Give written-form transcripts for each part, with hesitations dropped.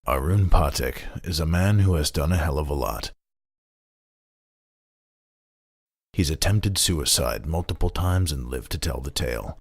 Arun Pathak is a man who has done a hell of a lot. He's attempted suicide multiple times and lived to tell the tale.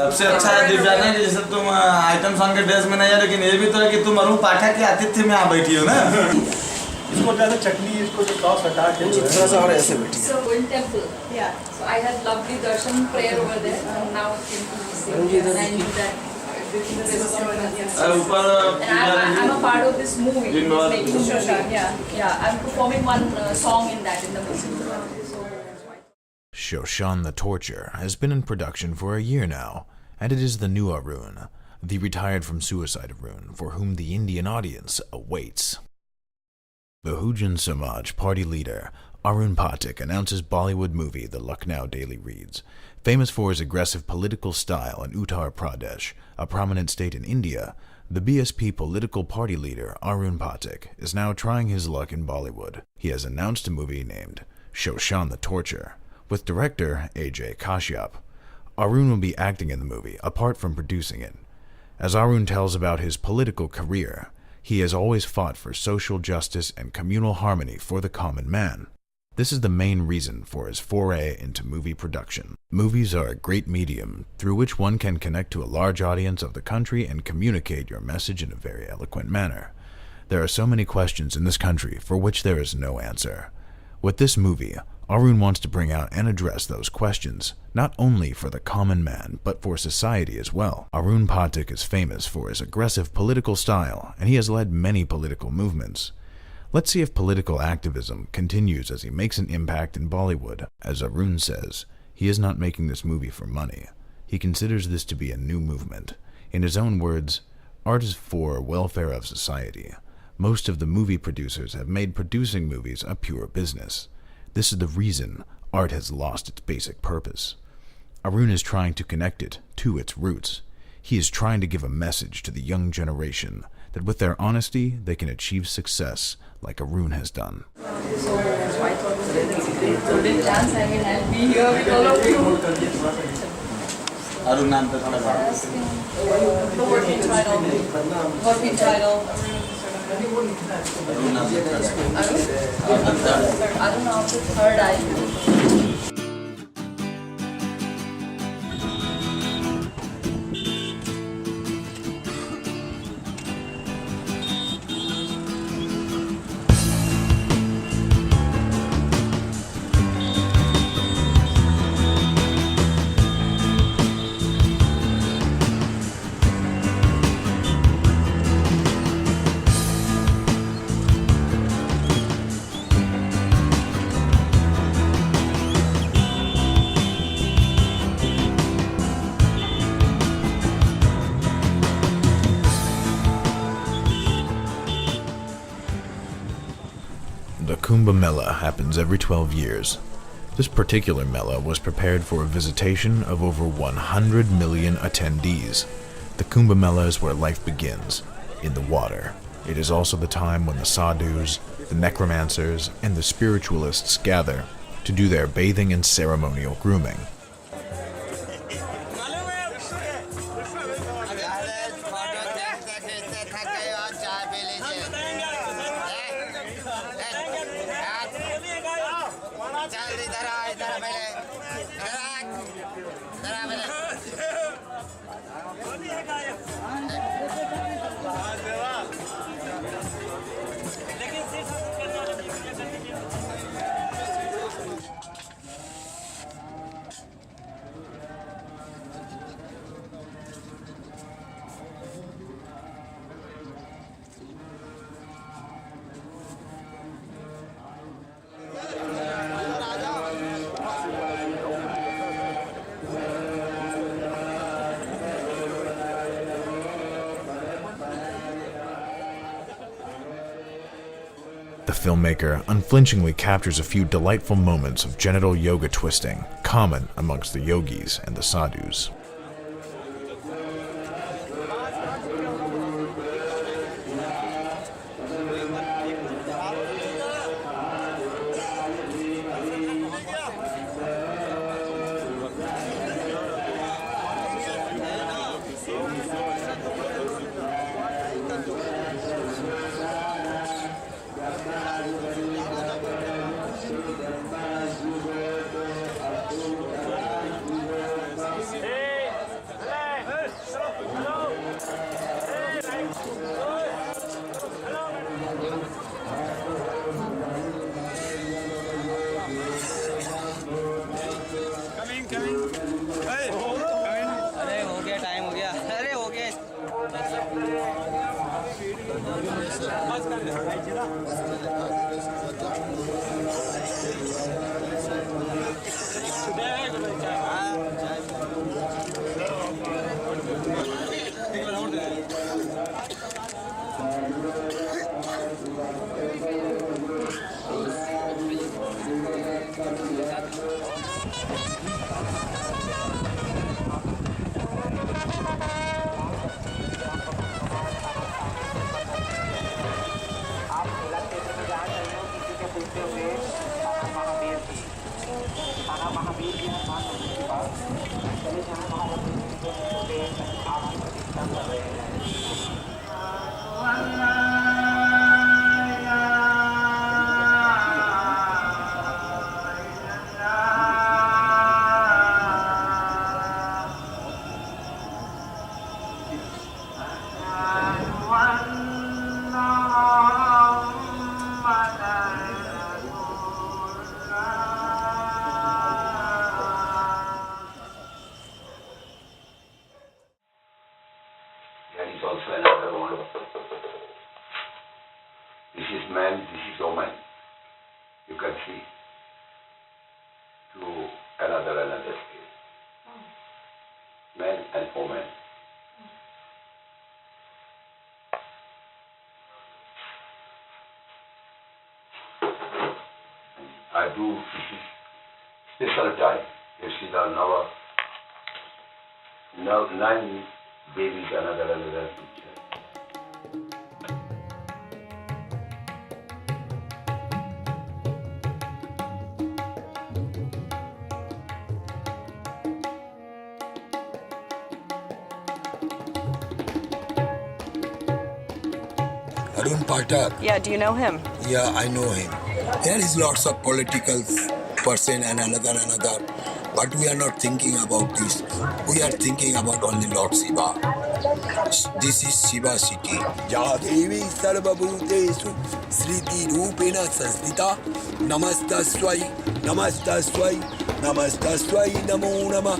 सबसे अच्छा है दिव्यांग है जैसे तुम item song के dress में नहीं है, लेकिन ये भी तो है कि तुम अरुण पाठक के आतिथ्य में आ बैठी हो ना। इसको ज़्यादा चटनी, इसको जो टॉस हटा के थोड़ा सा और ऐसे बैठी। So in temple, yeah. So I had lovely darshan prayer over there, and now came to this thing. And I knew that this is ऊपर and I'm a part of this movie. It's making Shoshan, yeah. I'm performing one song in that in the music. So that's why. Shoshan the Torture has been in production for a year now, and it is the new Arun, the retired from suicide Arun, for whom the Indian audience awaits. Bahujan Samaj party leader Arun Pathak announces Bollywood movie The Lucknow Daily Reads. Famous for his aggressive political style in Uttar Pradesh, a prominent state in India, the BSP political party leader Arun Pathak is now trying his luck in Bollywood. He has announced a movie named Shoshan the Torture, with director AJ Kashyap. Arun will be acting in the movie, apart from producing it. As Arun tells about his political career, he has always fought for social justice and communal harmony for the common man. This is the main reason for his foray into movie production. Movies are a great medium through which one can connect to a large audience of the country and communicate your message in a very eloquent manner. There are so many questions in this country for which there is no answer. With this movie, Arun wants to bring out and address those questions, not only for the common man, but for society as well. Arun Pathak is famous for his aggressive political style, and he has led many political movements. Let's see if political activism continues as he makes an impact in Bollywood. As Arun says, he is not making this movie for money. He considers this to be a new movement. In his own words, art is for welfare of society. Most of the movie producers have made producing movies a pure business. This is the reason art has lost its basic purpose. Arun is trying to connect it to its roots. He is trying to give a message to the young generation that with their honesty, they can achieve success like Arun has done. So I thought so big chance I mean I'll be here with all of you. Arun नाम पे थोड़ा बात। The working title. Working title. Arun नाम पे I don't know, the third eye. The Kumbh Mela happens every 12 years. This particular Mela was prepared for a visitation of over 100 million attendees. The Kumbh Mela is where life begins, in the water. It is also the time when the sadhus, the necromancers, and the spiritualists gather to do their bathing and ceremonial grooming. filmmaker unflinchingly captures a few delightful moments of genital yoga twisting, common amongst the yogis and the sadhus. अरे हो गया time हो गया अरे हो गया There is also another one. This is man, this is woman. You can see to another state. Man and woman. I do this is special time. You see the now 9 babies another picture. Arun Pathak. Yeah, do you know him? Yeah, I know him. There is lots of political person and another. But we are not thinking about this. We are thinking about only Lord Shiva. This is Shiva city. Ya Devi Sarvabhutesu Sriti Rupena Sanstita Namastaswai Namastaswai Namastaswai Namo Namah.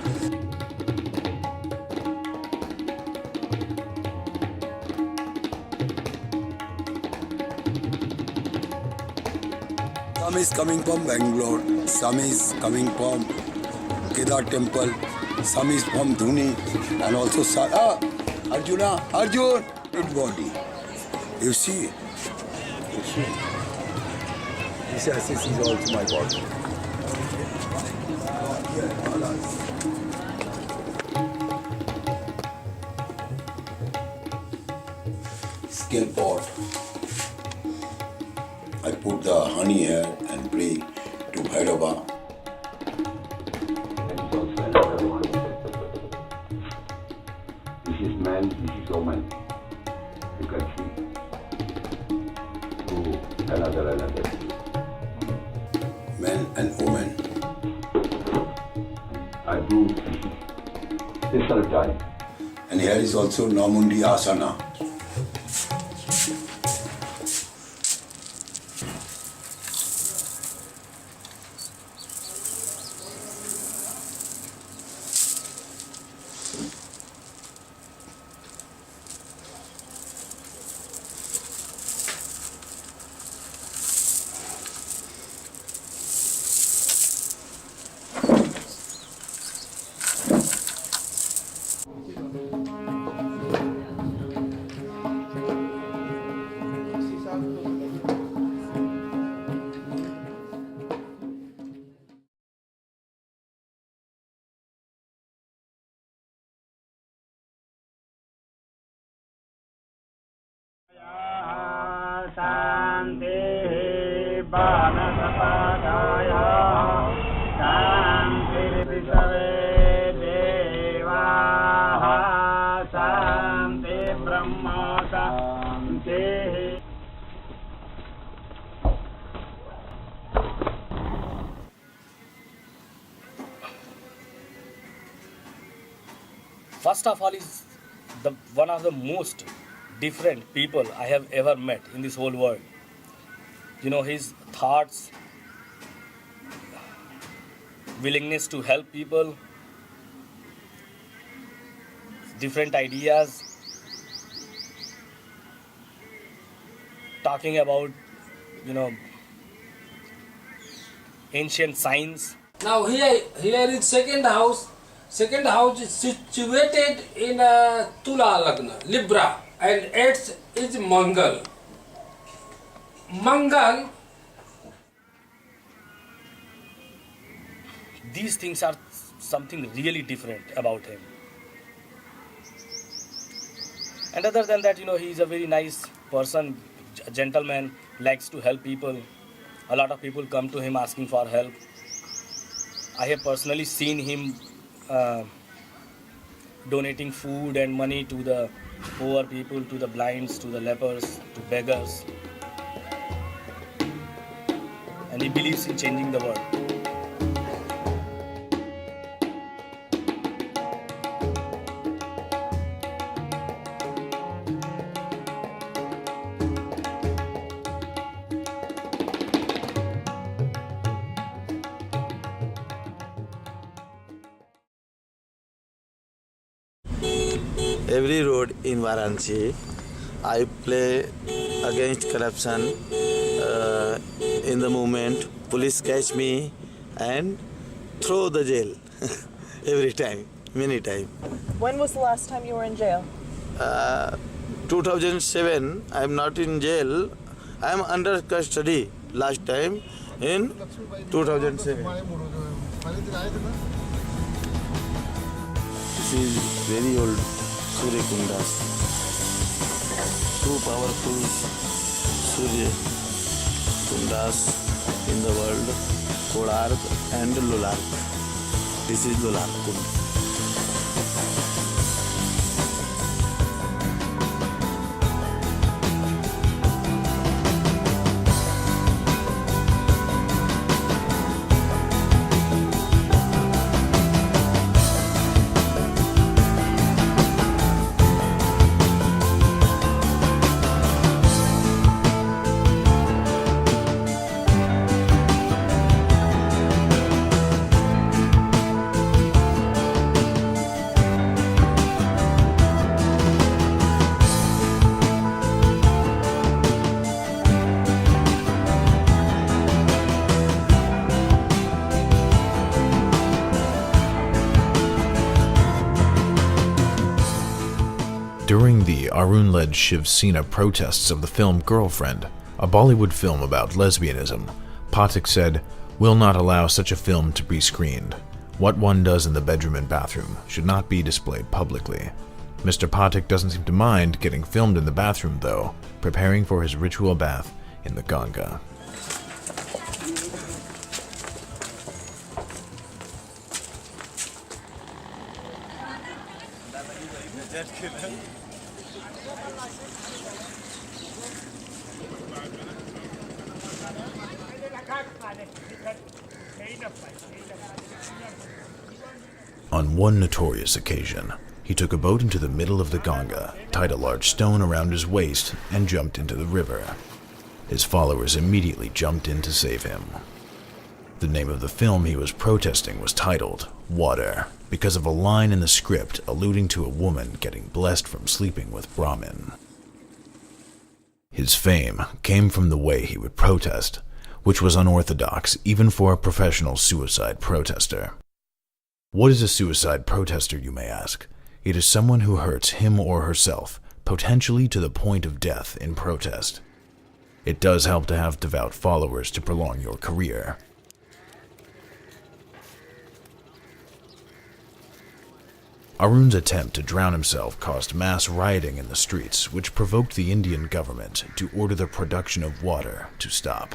Some is coming from Bangalore, some is coming from Kedar temple, some is from Dhuni, and also Arjun, dead body. You see? This assess is also my body. Scale pot. I put the honey here and pray to Bhairava. There is also another one. This is man, this is woman. You can see to another Man and woman. I do this is special time. And here is also Namundi Asana. मानसपादाय शान्तिर्विश्वे देवाः शान्ति ब्रह्म शान्तिः. First of all, is one of the most different people I have ever met in this whole world. You know, his thoughts, willingness to help people, different ideas, talking about, you know, ancient science. Now here is second house. Second house is situated in Tula Lagna, Libra, and eighth is Mangal. Mangal. These things are something really different about him. And other than that, you know, he is a very nice person, a gentleman, likes to help people. A lot of people come to him asking for help. I have personally seen him donating food and money to the poor people, to the blinds, to the lepers, to beggars. And he believes in changing the world. Every road in Varanasi, I play against corruption. In the movement, police catch me and throw the jail every time, many times. When was the last time you were in jail? 2007, I am not in jail. I am under custody last time in 2007. This is very old Surya Kundas. Two powerful Surya Kundas in the world, Kodark and Lolark. This is Lolark Kund. During the Arun-led Shiv Sena protests of the film Girlfriend, a Bollywood film about lesbianism, Pathak said, "Will not allow such a film to be screened. What one does in the bedroom and bathroom should not be displayed publicly." Mr. Pathak doesn't seem to mind getting filmed in the bathroom, though, preparing for his ritual bath in the Ganga. On one notorious occasion, he took a boat into the middle of the Ganga, tied a large stone around his waist, and jumped into the river. His followers immediately jumped in to save him. The name of the film he was protesting was titled Water, because of a line in the script alluding to a woman getting blessed from sleeping with Brahmin. His fame came from the way he would protest, which was unorthodox even for a professional suicide protester. What is a suicide protester, you may ask? It is someone who hurts him or herself, potentially to the point of death in protest. It does help to have devout followers to prolong your career. Arun's attempt to drown himself caused mass rioting in the streets, which provoked the Indian government to order the production of water to stop.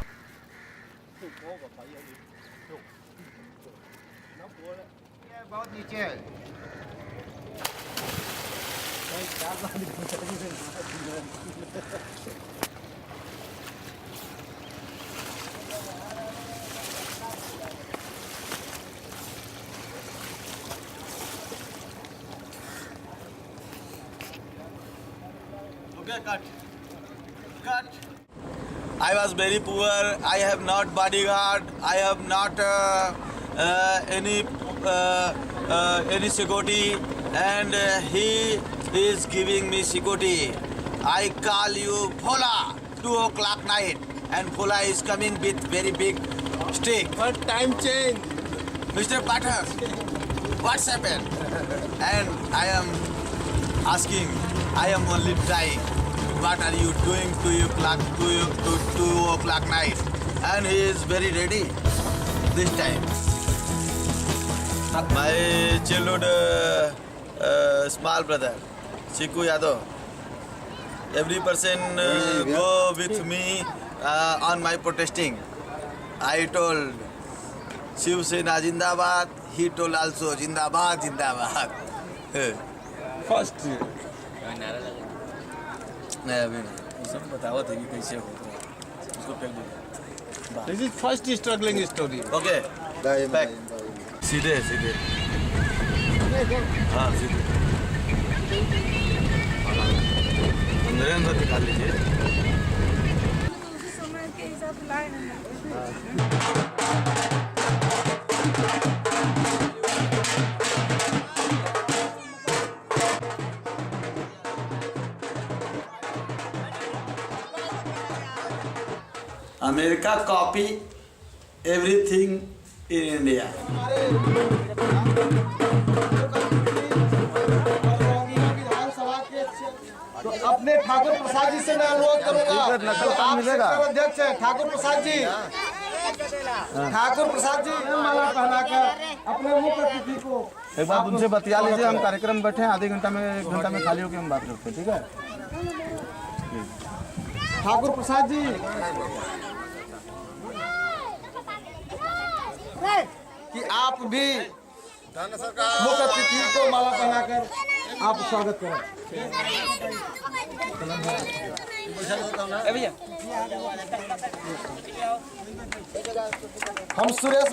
बहुत नीचे है Okay, cut. I was very poor. I have not bodyguard. I have not any security, and he is giving me security. I call you Bhola, 2 o'clock night, and Bhola is coming with very big stick. But time change. Mr. Pathak, what's happened? And I am asking, I am only trying. What are you doing 2 o'clock night? And he is very ready this time. My childhood small brother, Chiku Yadav. Every person go with me on my protesting. I told Shiv Sena Jindabad. He told also Jindabad, Jindabad. First. नहीं अभी नहीं सब बताओ थे कि कैसे होगा उसको फेंक दो This is first struggling story. Okay back सीधे सीधे हाँ सीधे अंदर अंदर निकाल लीजिए समय के हिसाब से लाए हैं America copy everything in India. तो अपने ठाकुर प्रसाद जी से मैं अनुरोध करूंगा अध्यक्ष है ठाकुर प्रसाद जी माला पहनाकर अपने मुंह पर तिथि को एक बार उनसे बतिया लीजिए। हम कार्यक्रम बैठे हैं, आधे घंटा में 1 घंटा में खाली होकर हम बात करते हैं, ठीक है? ठाकुर प्रसाद जी कि आप भी मुख्य अतिथि को माला पहनाकर आप स्वागत करें। हम सुरेश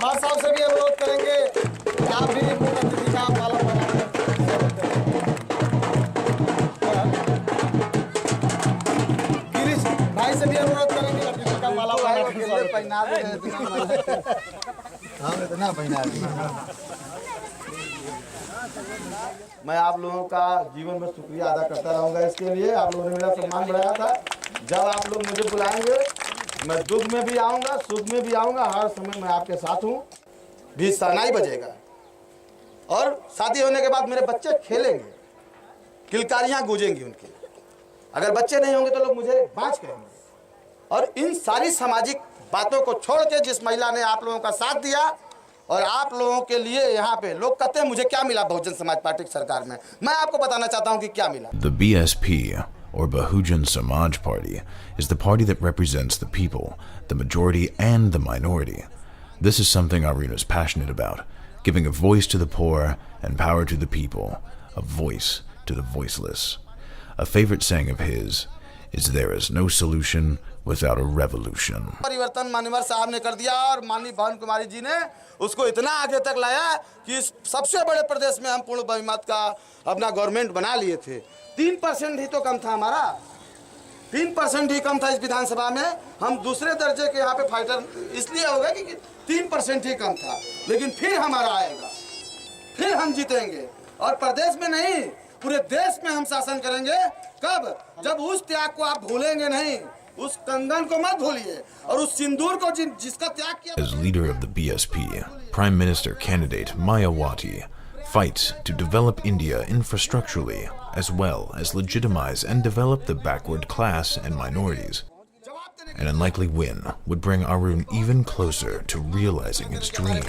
मार साहब से भी अनुरोध करेंगे कि आप भी मुख्य अतिथि का माला पहनाकर गिरीश भाई से भी अनुरोध करेंगे अतिथि का माला पहना हम इतना पहना मैं आप लोगों का जीवन में शुक्रिया अदा करता रहूंगा। इसके लिए आप लोगों ने मेरा सम्मान बढ़ाया था। जब आप लोग मुझे बुलाएंगे मैं दुख में भी आऊंगा, सुख में भी आऊंगा, हर समय मैं आपके साथ हूँ। भी शहनाई बजेगा और शादी होने के बाद मेरे बच्चे खेलेंगे, किलकारियां गूंजेंगी उनकी। अगर बच्चे नहीं होंगे तो लोग मुझे बाँच कहेंगे। और इन सारी सामाजिक बातों को छोड़ के जिस महिला ने आप लोगों का साथ दिया और आप लोगों के लिए यहाँ पे लोग कहते हैं मुझे क्या मिला बहुजन समाज पार्टी की सरकार में, मैं आपको बताना चाहता हूँ कि क्या मिला। The BSP, or Bahujan Samaj Party, is the party that represents the people, the majority and the minority. This is something Arun is passionate about, giving a voice to the poor and power to the people, a voice to the voiceless. A favorite saying of his is there is no solution without a revolution. परिवर्तन माननीय साहब ने कर दिया और माननीय भवन कुमारी जी ने उसको इतना आगे तक लाया कि इस सबसे बड़े प्रदेश में हम पूर्ण बहुमत का अपना गवर्नमेंट बना लिए थे। 3% ही तो कम था हमारा, 3% ही कम था इस विधानसभा में। हम दूसरे दर्जे के यहाँ पे फाइटर इसलिए हो गए कि 3% ही कम था, लेकिन फिर हमारा आएगा, फिर हम जीतेंगे और प्रदेश में नहीं पूरे देश में हम शासन करेंगे। कब? जब उस त्याग को आप भूलेंगे नहीं, उस कंगन को मत भूलिए और उस सिंदूर को जिसका त्याग किया। As leader of the BSP, Prime Minister candidate Mayawati fights to develop India infrastructurally as well as legitimize and develop the backward class and minorities. An unlikely win would bring Arun even closer to realizing his dream.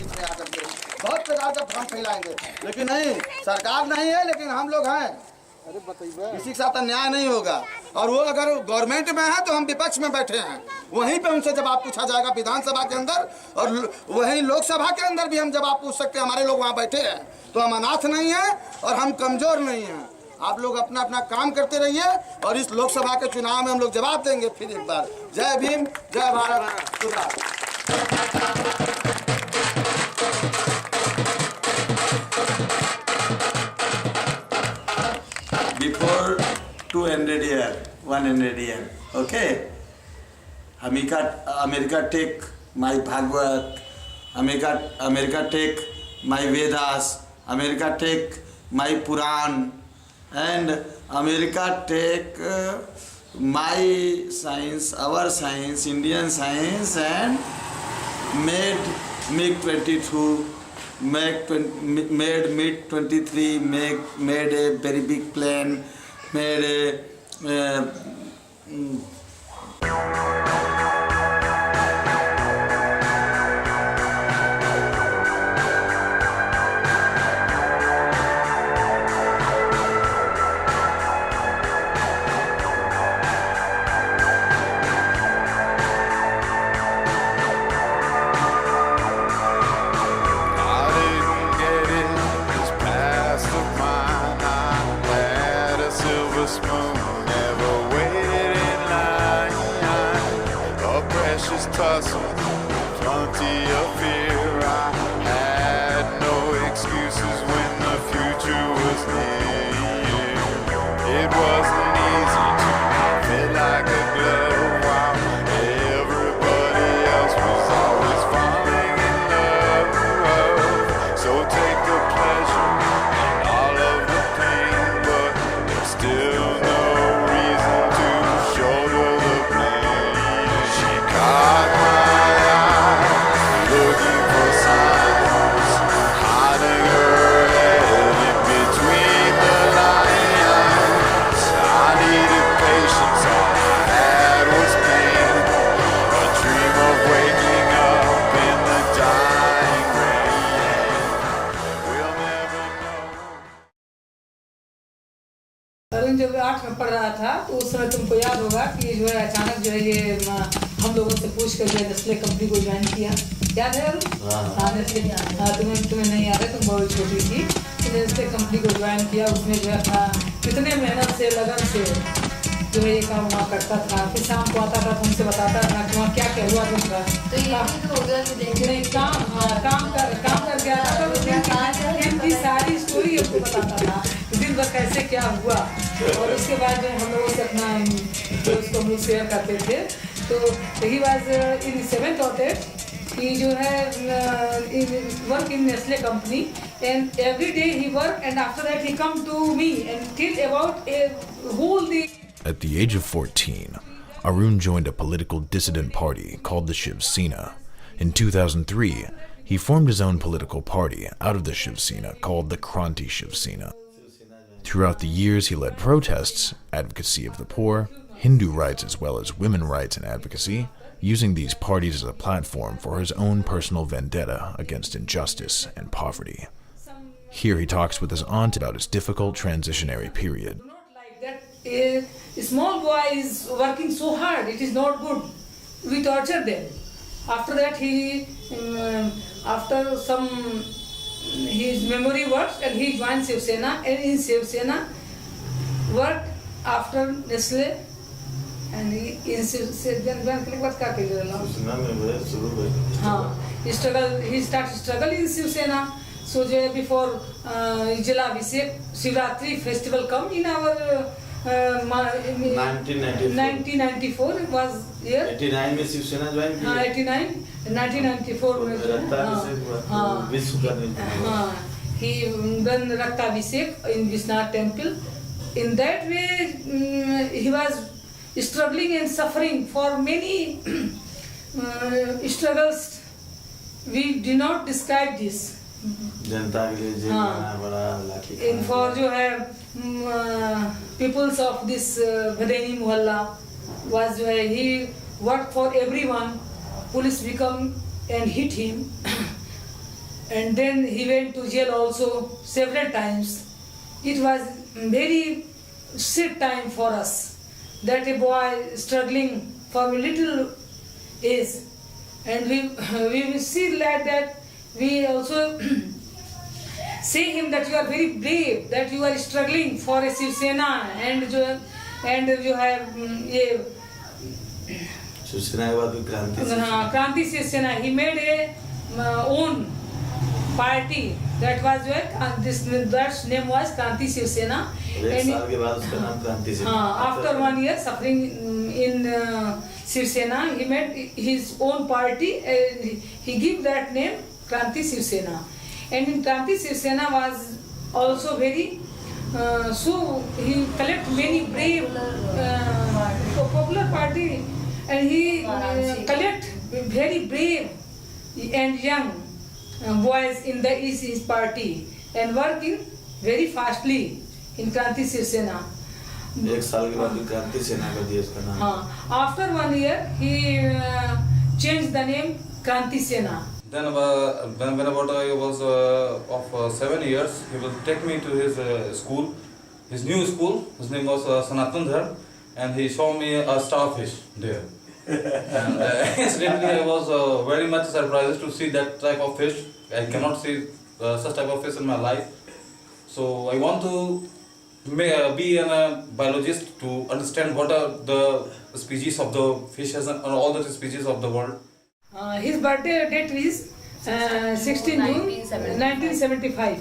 बहुत प्रकार का भ्रम फैलाएंगे, लेकिन नहीं, सरकार नहीं है लेकिन हम लोग हैं। किसी के साथ अन्याय नहीं होगा। और वो अगर गवर्नमेंट में है तो हम विपक्ष में बैठे हैं, वहीं पे उनसे जवाब पूछा जाएगा विधानसभा के अंदर, और वहीं लोकसभा के अंदर भी हम जवाब पूछ सकते हैं। हमारे लोग वहाँ बैठे हैं, तो हम अनाथ नहीं हैं और हम कमज़ोर नहीं हैं। आप लोग अपना अपना काम करते रहिए और इस लोकसभा के चुनाव में हम लोग जवाब देंगे फिर एक बार। जय भीम, जय भारत, शुभ। Before 200 year, 100 year, okay? America take my Bhagavad, America take my Vedas, America take my Puran, and America take my science, our science, Indian science, and made MiG-22, made MiG-23, made a very big plane, made a जब 8 में पढ़ रहा था तो उस समय तुमको याद होगा कि जो है अचानक जो है ये हम लोगों से पूछ कर जो है नेस्ले कंपनी को ज्वाइन किया, याद है? हाँ, नेस्ले, तुम्हें नहीं याद है, तुम बहुत छोटी थी। नेस्ले कंपनी को ज्वाइन किया, उसमें जो है अपना कितने मेहनत से लगन से जो है ये काम वहाँ करता था। फिर शाम को आता था, तुमसे बताता था कि वहाँ क्या क्या हुआ तुमका। तो ये हो गया कि नहीं काम कर गया था, इनकी सारी स्टोरी हमको बताता था, दिन भर कैसे क्या हुआ। और उसके बाद जो हम लोगों से अपना जो उसको हम लोग शेयर करते थे। तो he was in 7th or 8th, he जो है work in Nestle company, and every day he work, and after that he come to me and till about a whole day. At the age of 14, Arun joined a political dissident party called the Shiv Sena. In 2003, he formed his own political party out of the Shiv Sena called the Kranti Shiv Sena. Throughout the years, he led protests, advocacy of the poor, Hindu rights as well as women rights and advocacy, using these parties as a platform for his own personal vendetta against injustice and poverty. Here he talks with his aunt about his difficult transitionary period. A small boy is working so hard, it is not good. We torture them. After that, after some his memory works, and he joined Shiv Sena, and in Shiv Sena worked after Nestle, and he in Shiv Sena he started struggle in Shiv Sena. So before Jala-Abhishek, Shivratri festival come in our 1994 was year. 89 में Shiv Sena join की। 89, 1994 में he done Raktabhishek in Vishwanath temple. In that way, he was struggling and suffering for many struggles. We do not describe this. जनता के लिए jail बना बड़ा लाठी। In for जो है peoples of this Bhadeni Mohalla was जो है he worked for everyone. Police become and hit him, and then he went to jail also several times. It was very sad time for us. that a boy struggling for a little is, and we will see that we also say him that you are very brave, that you are struggling for a Shiv Sena, and you have a Shiv Sena के बाद क्रांति Kranti Shiv Sena. He made a own party that was that name was Kranti Shiv Sena. एक साल के बाद उसका नाम क्रांति सेना. After 1 year suffering in Shiv Sena, he made his own party and he gave that name Kranti Shiv Sena. And in Kranti Shiv Sena was also very so he collect many brave popular party, and he collect very brave and young boys in the his party and working very fastly in Kranti Shiv Sena. एक साल के बाद क्रांति सेना कर दिया उसका नाम. After 1 year he changed the name Kranti Sena. Then when about I was of 7 years, he will take me to his school, his new school. His name was Sanatan Dhar, and he showed me a starfish there. And incidentally, I was very much surprised to see that type of fish. I cannot see such type of fish in my life. So I want to be a biologist to understand what are the species of the fishes and all the species of the world. His birthday date is 16 June 1975,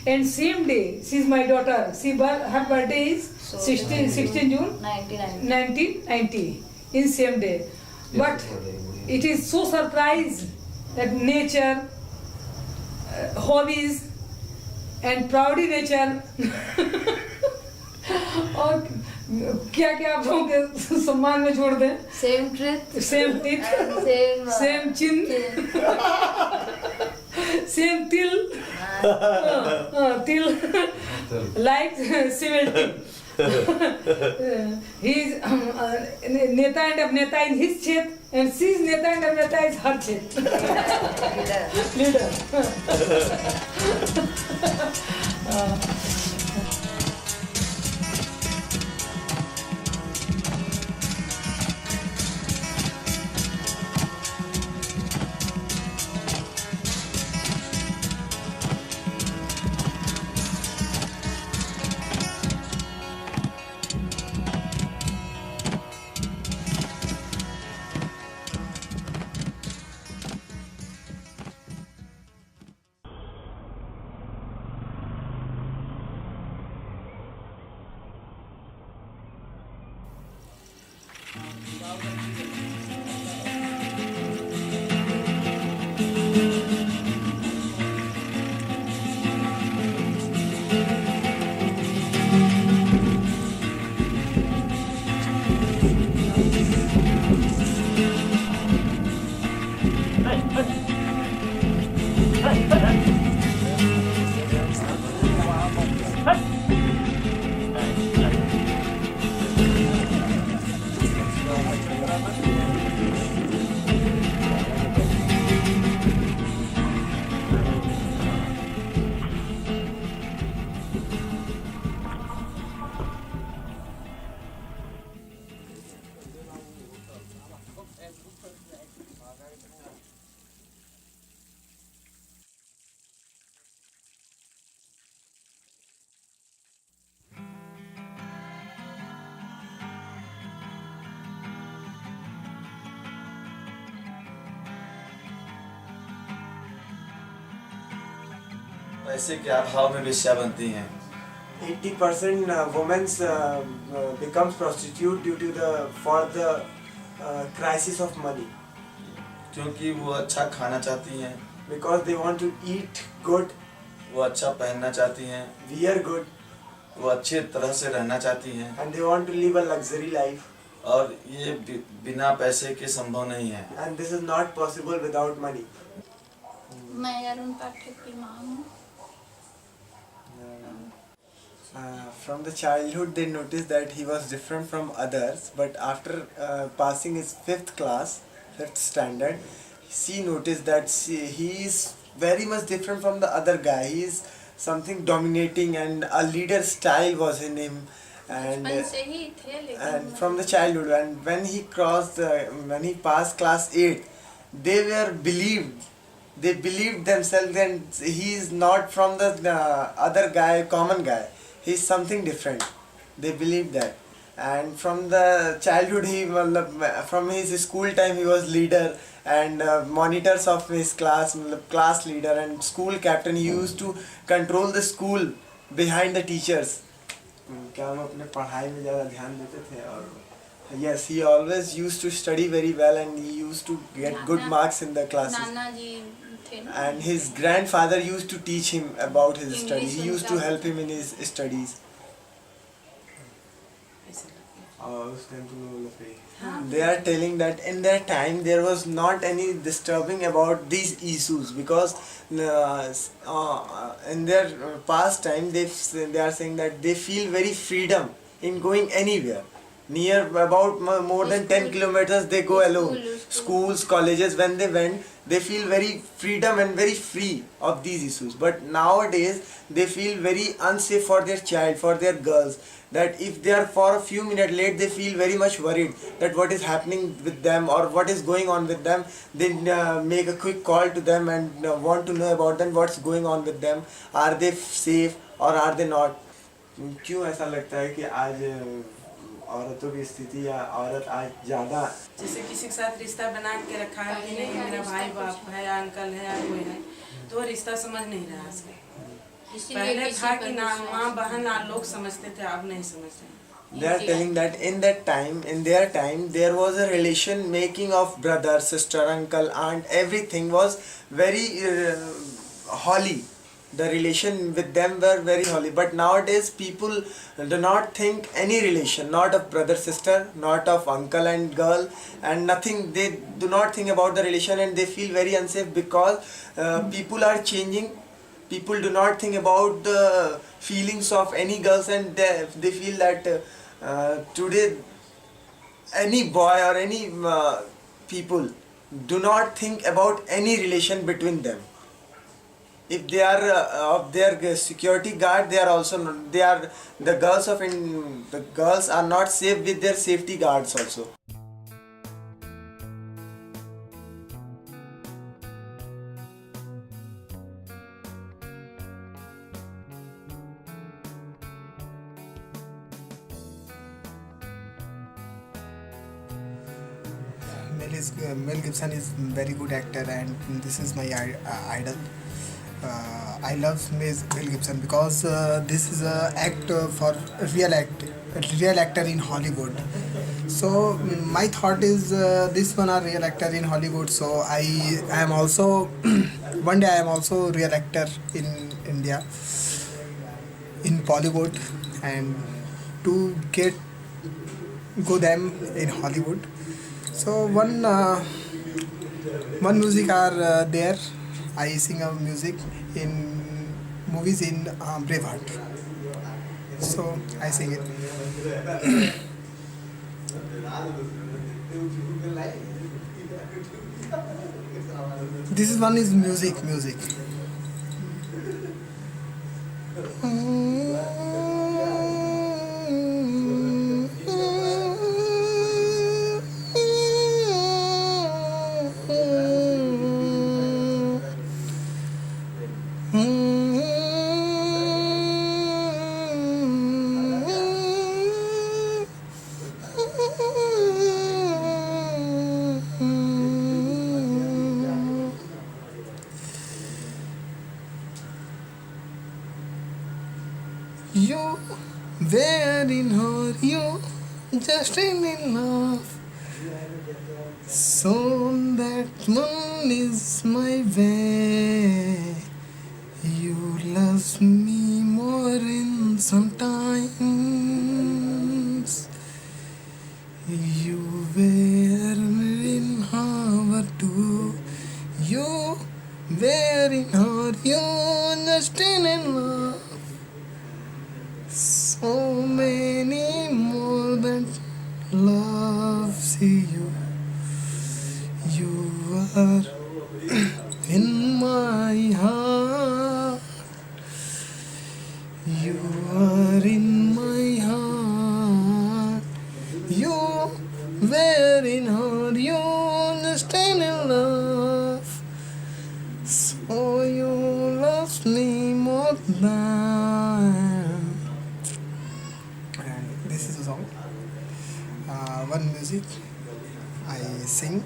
and same day she is my daughter. Her birthday is 16 June 1990 in same day. But it is so surprised that nature, hobbies and proudy nature और क्या क्या आप लोगों के सम्मान में छोड़ दें. Same truth. Same teeth. Same chin. Same till. Till. Like 70. He is Neta and Abneta in his chet, and she is Neta and Abneta is her chet. Leader. पैसे क्या भाव में वेश्या बनती हैं? 80% women becomes prostitute due to the crisis of money. क्योंकि वो अच्छा खाना चाहती हैं. Because they want to eat good. वो अच्छा पहनना चाहती हैं. Wear good. वो अच्छे तरह से रहना चाहती हैं. And they want to live a luxury life. और ये बिना पैसे के संभव नहीं है. And this is not possible without money. मैं अरुण पाठक की माँ हूँ. From the childhood they noticed that he was different from others, but after passing his 5th standard, she noticed that he is very much different from the other guy. He is something dominating and a leader style was in him, and बचपन से ही थे लेकिन from the childhood, and when he passed class 8, they believed themselves that he is not from the other guy, common guy, he is something different. They believed that. And from the childhood, from his school time, he was leader and monitors of his class, class leader and school captain. He used to control the school behind the teachers. क्या हम अपने पढ़ाई में ज़्यादा ध्यान देते थे और yes, he always used to study very well and he used to get good marks in the classes. नाना जी थे ना, And his grandfather used to teach him about his studies. He used to help him in his studies. They are telling that in their time there was not any disturbing about these issues because in their past time they are saying that they feel very freedom in going anywhere. Near about more than 10 kilometers they go alone. Schools, colleges, when they went, they feel very freedom and very free of these issues. But nowadays they feel very unsafe for their child, for their girls. That if they are for a few minutes late, they feel very much worried that what is happening with them or what is going on with them. They make a quick call to them and want to know about them, what's going on with them. Are they safe or are they not? क्यों ऐसा लगता है कि आज औरतों की स्थिति या औरत आज ज़्यादा जैसे किसी के साथ रिश्ता बना के रखा है कि नहीं मेरा भाई बाप है या अंकल है या कोई है तो रिश्ता समझ नहीं रहा है। पहले था कि ना माँ बहन ना लोग समझते थे, अब नहीं समझते। They are telling that in their time, there was a relation making of brother, sister, uncle, aunt. Everything was very holy. The relation with them were very holy. But nowadays, people do not think any relation, not of brother, sister, not of uncle and girl, and nothing. They do not think about the relation, and they feel very unsafe because people are changing. People do not think about the feelings of any girls, and they feel that today any boy or any people do not think about any relation between them. If they are of their security guard, they are also not, they are the girls are not safe with their safety guards also. Mel Gibson is a very good actor and this is my idol. I love Mel Gibson because this is a act for real actor in Hollywood. So my thought is this one are real actor in Hollywood. So I am also one day I am also real actor in India in Bollywood and to go them in Hollywood. So one music are there. I sing a music in movies in Braveheart. So I sing it. This is one is music. You were in her, you just in love. So that one is my way. You love me more in sometimes. You were in her too. You were in her, you just in love. So many more than loves you. You are in my heart. You are in my heart. And this is a song. One music. I sing.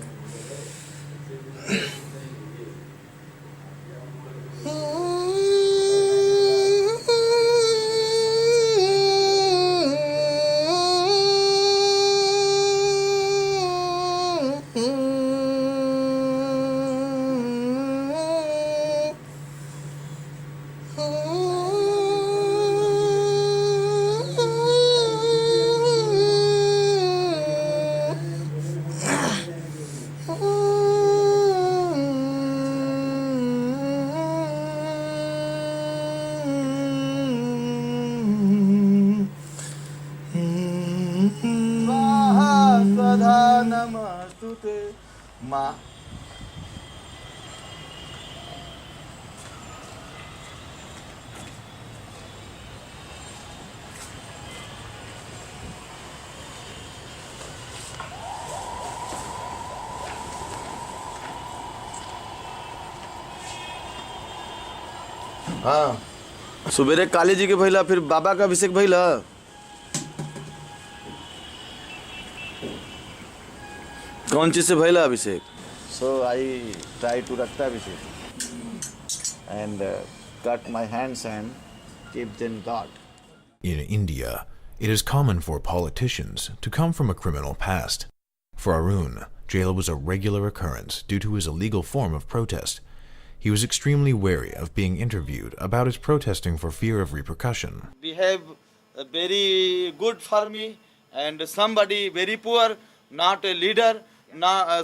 स्वाहा स्वधा नमस्तुते माँ. हाँ, सुबेरे काली जी के भइला, फिर बाबा का अभिषेक भइला. कौन चीज से भइला अभिषेक? So I try to rakta abhishek and cut my hands and keep them God. In India, it is common for politicians to come from a criminal past. For Arun, jail was a regular occurrence due to his illegal form of protest. He was extremely wary of being interviewed about his protesting for fear of repercussion. Behave very good for me, and somebody very poor, not a leader. Now,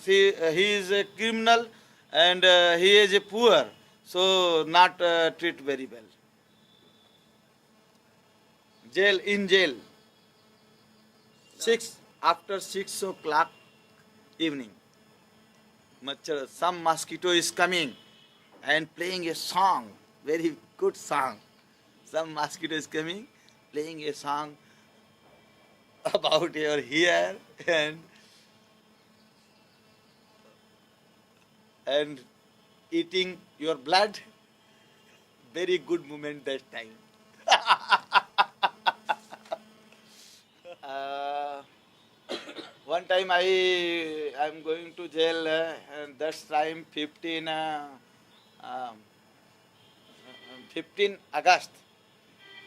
he is a criminal and he is a poor, so not treat very well. Jail, in jail. After 6 o'clock evening, some mosquito is coming and playing a song, very good song. Some mosquito is coming, playing a song about your hair and eating your blood. Very good moment that time. One time I'm going to jail, and that's time 15 August,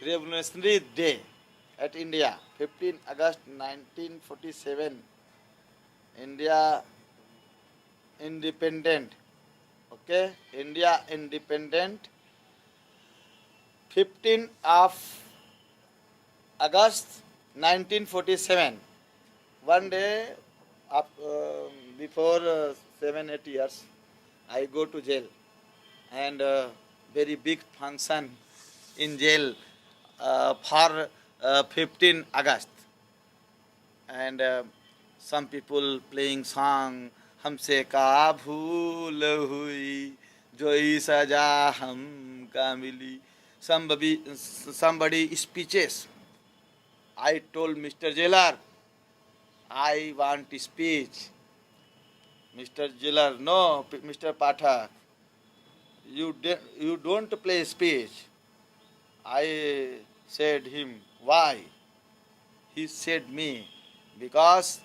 Revolutionary Day at India, 15 August 1947. India independent. Okay, India independent. 15 of August 1947. One day, before 7-8 years, I go to jail, and very big function in jail for 15 August. And some people playing song, हमसे का भूल हुई जो सजा हमका मिली. Somebody speeches. I told Mr. Jailer, I want speech. Mr. Jailer, no, Mr. Pathak, you don't play speech. I said him, why? He said me, because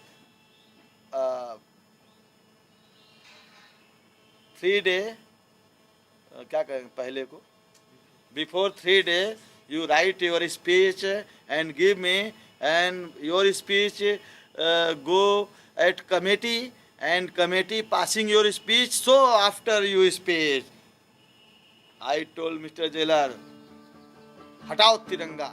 3 days, क्या कहें पहले को, before 3 days, you write your speech and give me, and your speech go at committee, and committee passing your speech, so after you speech. I told Mr. Jailer, हटाओ तिरंगा.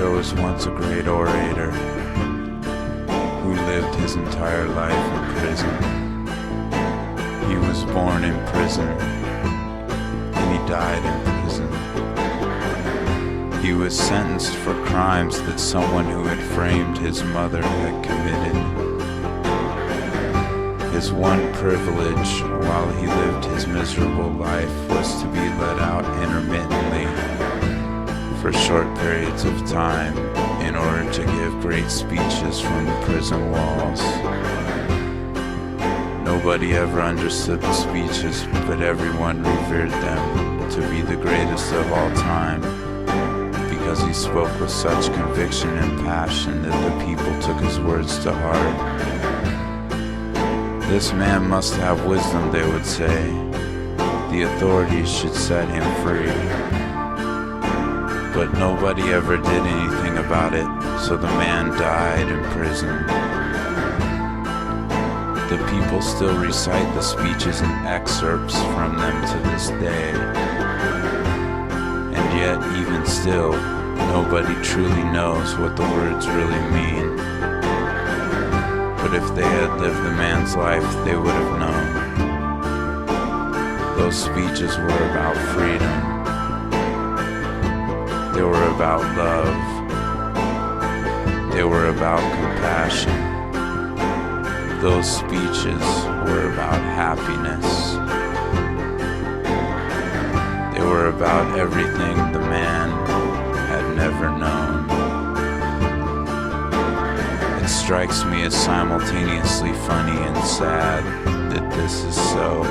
There was once a great orator who lived his entire life in prison. He was born in prison, and he died in prison. He was sentenced for crimes that someone who had framed his mother had committed. His one privilege while he lived his miserable life was to be let out intermittently for short periods of time in order to give great speeches from the prison walls. Nobody ever understood the speeches, but everyone revered them to be the greatest of all time, because he spoke with such conviction and passion that the people took his words to heart. This man must have wisdom, they would say. The authorities should set him free. But nobody ever did anything about it, so the man died in prison. The people still recite the speeches and excerpts from them to this day. And yet, even still, nobody truly knows what the words really mean. But if they had lived the man's life, they would have known. Those speeches were about freedom. They were about love. They were about compassion. Those speeches were about happiness. They were about everything the man had never known. It strikes me as simultaneously funny and sad that this is so.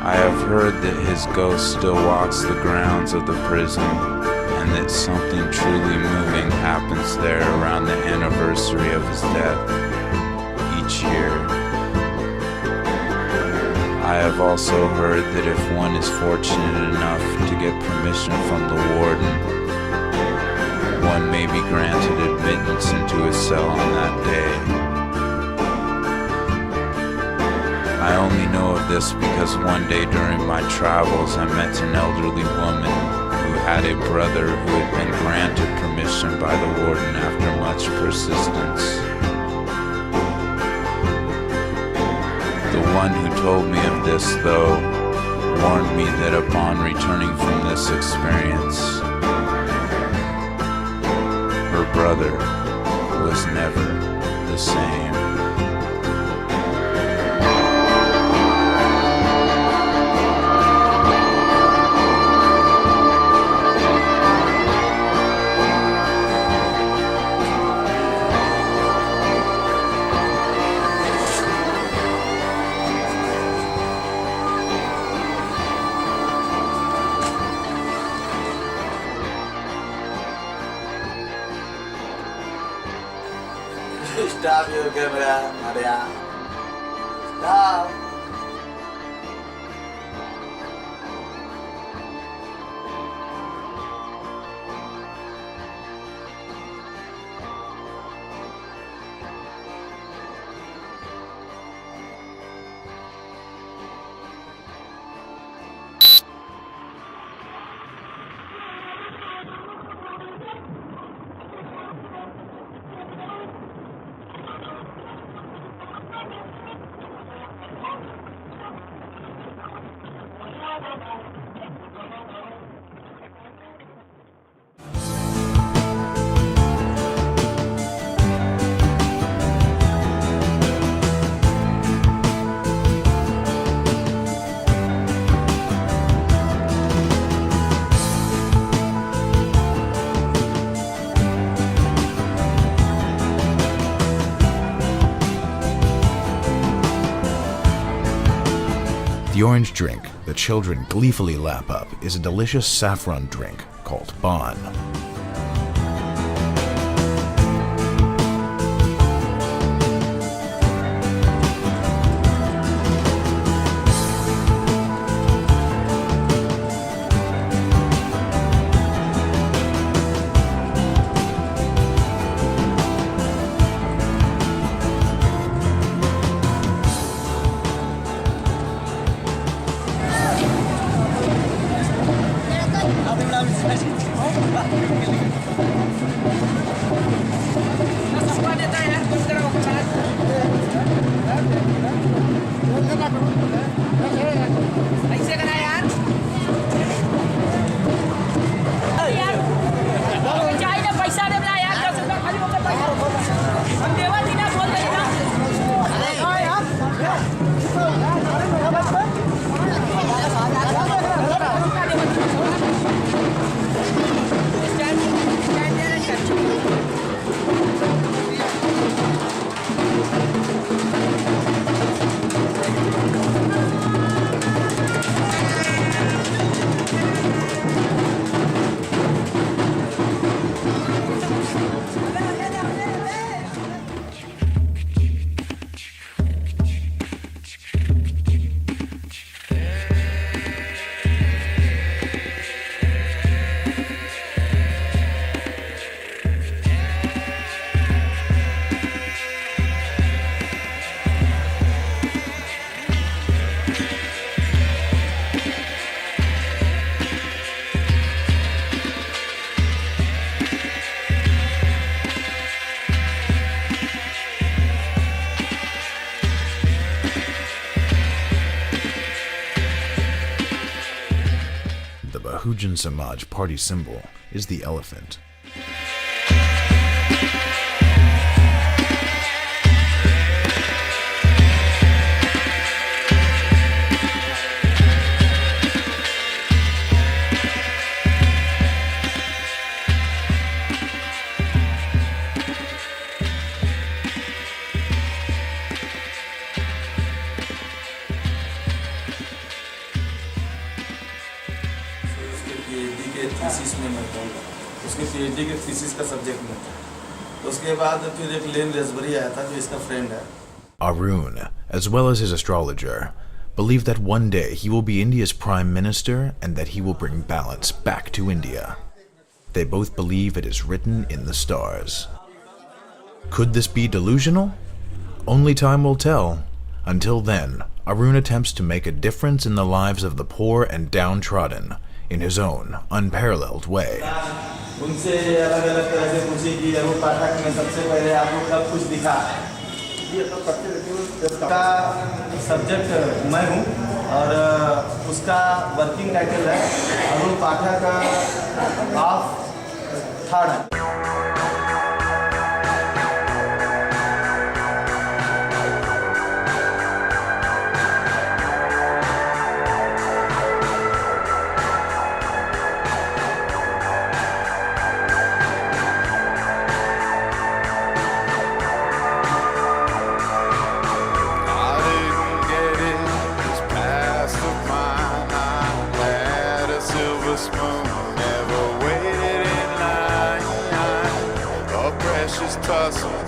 I have heard that his ghost still walks the grounds of the prison, and that something truly moving happens there around the anniversary of his death each year. I have also heard that if one is fortunate enough to get permission from the warden, one may be granted admittance into his cell on that day. I only know of this because one day during my travels I met an elderly woman who had a brother who had been granted permission by the warden after much persistence. The one who told me of this, though, warned me that upon returning from this experience, her brother was never the same. Stop your camera, Maria. Stop. The orange drink that children gleefully lap up is a delicious saffron drink called Bon. Nothing now is The Bahujan Samaj party symbol is the elephant. Thesis में मैं कहूँगा उसके PhD के thesis का subject में उसके बाद फिर एक लेन रेसबरी आया था जो इसका फ्रेंड है. Arun, as well as his astrologer, believe that one day he will be India's prime minister and that he will bring balance back to India. They both believe it is written in the stars. Could this be delusional? Only time will tell. Until then, Arun attempts to make a difference in the lives of the poor and downtrodden in his own unparalleled way. उनसे अलग-अलग तरह से पूछे कि अरुण पाठक ने सबसे पहले आपको कब कुछ दिखा. ये तो उसका सब्जेक्ट मैं हूँ और उसका वर्किंग टाइटल है Arun Pathak of third. Spoon never waited in line. A precious tussle